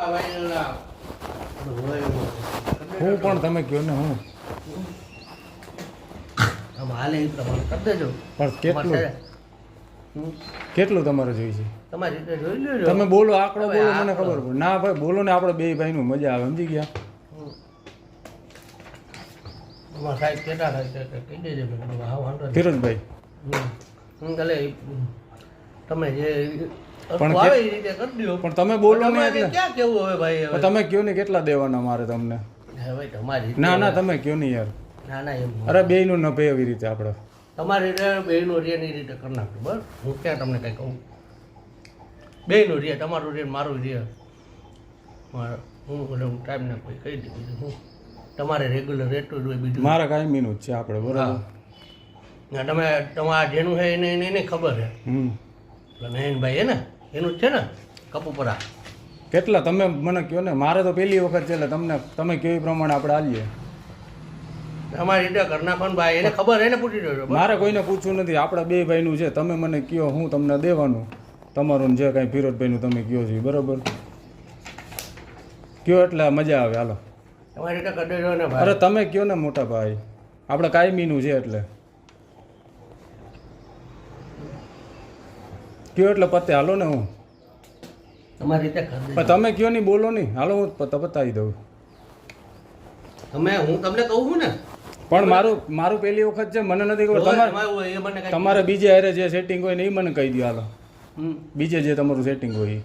હું પણ તમે કહો ને હું હાલે એ પ્રમાણે કરી દેજો. પણ કેટલું તમારે જોઈએ છે? તમારી રીતે જોઈ લેજો. તમે બોલો, આંકડો બોલો, મને ખબર પડે. ના ભાઈ બોલો ને, આપણે બે ભાઈનું મજા આવે, સમજી ગયા? તમારા સાહેબ કેટલા થાય છે કહી દેજો. હા વાંધો નહીં. ફિરોજભાઈ હું કાલે તમે જે પણ આવે એ રીતે કરી દો. પણ તમે બોલો ને એટલે ક્યાં કેવું હવે ભાઈ? હવે તમે કયો ને કેટલા દેવાના મારે તમને? હવે તમારી ના ના તમે કયો ને યાર. ના ના એમ અરે બેયનું ન પે એવી રીતે આપણે તમારી રીતે બેયનું રિયાની રીતે કરી નાખજો. બરાબર, હું ક્યાં તમને કંઈ કહું? બેયનું રિયા, તમારું રિયા મારું રિયા. હું ટાઈમ ના કોઈ કહી દીધું. હું તમારે રેગ્યુલર રેટ જ હોય બીજું. મારા કાયમીનું જ છે આપણે, બરાબર. ના તમે તમારા જેનું છે એને ખબર છે. એટલે નયનભાઈ હે ને એનું જ છે ને કપુપરા. કેટલા તમે મને કહો ને, મારે તો પહેલી વખત છે એટલે તમને તમે કહો એ પ્રમાણે આપણે આવીએ. તમારી રીતે કરી નાખવાનું ભાઈ, એને ખબર એને પૂછી દેજો. મારે કોઈને પૂછવું નથી, આપણા બે ભાઈનું છે. તમે મને કહો, હું તમને દેવાનું. તમારું જે કાંઈ ફિરોજભાઈનું તમે કહો છો બરાબર કહો એટલે મજા આવે. હાલો તમારી રીતે કરી દેજો ને ભાઈ. અરે તમે કહો ને મોટા ભાઈ, આપણે કાયમીનું છે એટલે કહો એટલે પતે. હાલો ને હું તમારી રીતે કરી દેજો. તમે કહો નહીં, બોલો નહીં. હાલો હું પતાવી દઉં. હું તમને કહું છું ને. પણ મારું પહેલી વખત છે, મને નથી ખબર. તમારે બીજે હારે જે સેટિંગ હોય ને એ મને કહી દો. હાલો બીજે જે તમારું સેટિંગ હોય એ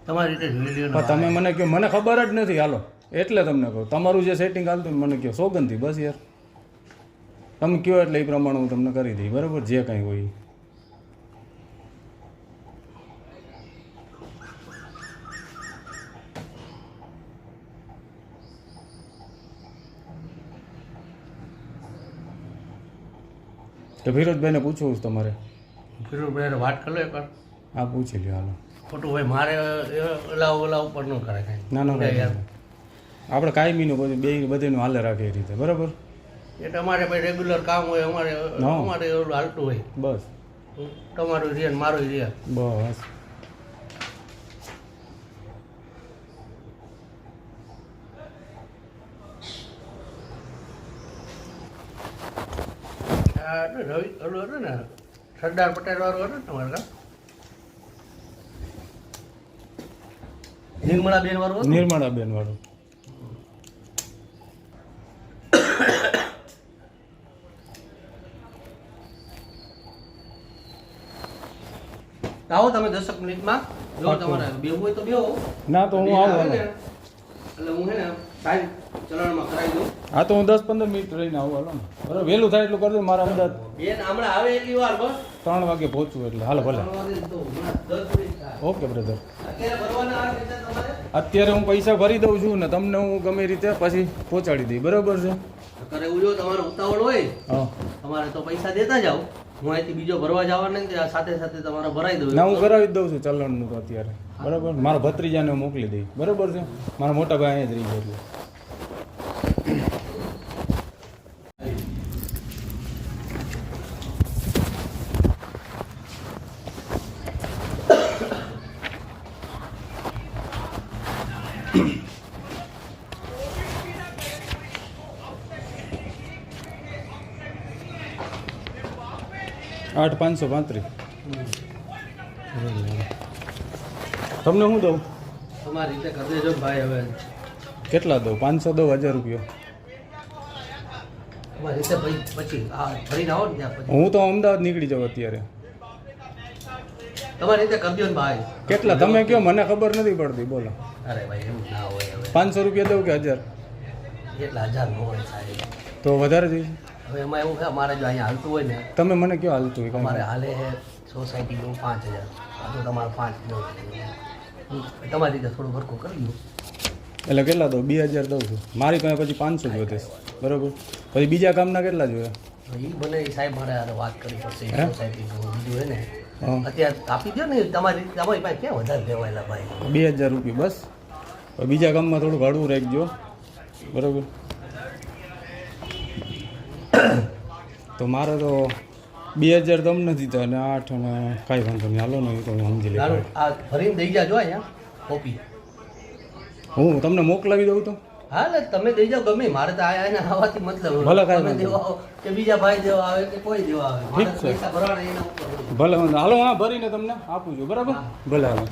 તમારી રીતે જોઈ લ્યો. તમે મને કહો, મને ખબર જ નથી. હાલો એટલે તમને કહું, તમારું જે સેટિંગ હાલતું મને કહો સોગંદથી. બસ યાર તમે કહો એટલે એ પ્રમાણે હું તમને કરી દઈ. બરાબર, જે કાંઈ હોય એ. તો ફિરોજભાઈને પૂછવું છે તમારે? ફિરોજભાઈ વાત કરી લો એકવાર. હા પૂછી લ્યો. હાલો ખોટું ભાઈ મારે ઓલા ઉપર ન કરે કાંઈ. ના ના યાર, આપણે કાયમીનું બધું બે બધીનું હાલે રાખે એ રીતે. બરાબર, એ તમારે ભાઈ રેગ્યુલર કામ હોય, અમારે એવું હાલતું હોય. બસ તમારું રિયા ને મારું રિયા. બસ રવિ ઓલું હતું ને સરદાર પટેલ વાળું હતું ને તમારે કામ? નિર્મળાબેન વાળું હતું? નિર્મળાબેન વાળું. આવો તમે 10 મિનિટમાં. જો તમારે બેવું હોય તો બેવો. ના તો હું આવું. એટલે હું હે ને ટાઈમ ચલણમાં કરાવી દઉં. હા તો હું 10-15 મિનિટ રહીને આવું. હાલો ને બરાબર, વહેલું થાય એટલું કરજો. મારા અમદાવાદ બેન હમણાં આવે એટલી વાર બસ 3 વાગે પહોંચવું એટલે. હાલો ભલે. 10 મિનિટ થાય. Okay brother. અત્યારે ભરવાના આવે છે તમારે? અત્યારે હું પૈસા ભરી દઉં છું ને તમને હું ગમે રીતે પછી પહોંચાડી દઈ. બરાબર છે? કરે એવું જો તમારે ઉતાવળ હોય હા તમારે તો પૈસા દેતા જાઓ. હું અહીંથી બીજો ભરવા જવાના નથી, આ સાથે સાથે તમારે ભરાઈ દઉં. ના હું કરાવી જ દઉં છું ચલણનું તો અત્યારે. બરાબર, મારા ભત્રીજાને હું મોકલી દઈ. બરાબર છે? મારા મોટા ભાઈ અહીંયા જ રહી ગયા એટલે. 8,535. તમને શું દઉં? તમારી રીતે કરી દેજો ભાઈ. હવે કેટલા દઉં? 500 દઉં? 1000 રૂપિયા? તમારી રીતે પછી ફરીને આવો ને ત્યાં પછી. હું તો અમદાવાદ નીકળી જાઉં અત્યારે. તમારી રીતે કરી દો ને ભાઈ. કેટલા તમે કહો, મને ખબર નથી પડતી. બોલો. અરે ભાઈ એમ ના હોય. હવે 500 રૂપિયા દઉં કે 1000? એટલા 1000 ન હોય સાહેબ. તો વધારે જોઈએ? હવે એમાં એવું છે અમારે જો અહીંયા હાલતું હોય ને, તમે મને કયો હાલતું હોય? અમારે હાલે છે સોસાયટીનું 5000. આ તો તમારે 5 દઉં. તમારી રીતે થોડું ભરખું કરી દઉં. એટલે કેટલા દઉં? 2000 દઉં છું. મારી પાસે પછી 500 જ વધે. બરાબર, પછી બીજા કામના કેટલા જોઈએ? એ બને સાહેબ મારે વાત કરવી પડશે. સોસાયટીનું બીજું હોય ને હા અત્યારે આપી દો ને. તમારી પાસે ક્યાં વધારે લેવાયેલા ભાઈ? 2000 રૂપિયા બસ. બીજા કામમાં થોડુંક હળવું રાખજો. બરાબર, તો મારે તો 2000 તમને દીધા અને 8 અને કાંઈ વાંધો નહીં. હાલો ને એ તો હું સમજી લઈશ. આ ભરીને દઈ જાજો અહીંયા. કોપી હું તમને મોકલાવી દઉં તો હા એટલે તમે દઈ જાઓ ગમે મારે તો આયા આવવાથી મતલબ ભલે કાંઈ તમે વાંધો દેવા આવો કે બીજા ભાઈ દેવા આવે કે કોઈ દેવા આવે મારે ઠીક તો છે. પૈસા ભરવાના એના ઉપર હોય. ભલે વાંધો હાલો હા ભરીને તમને આપું છું બરાબર ભલે હાલો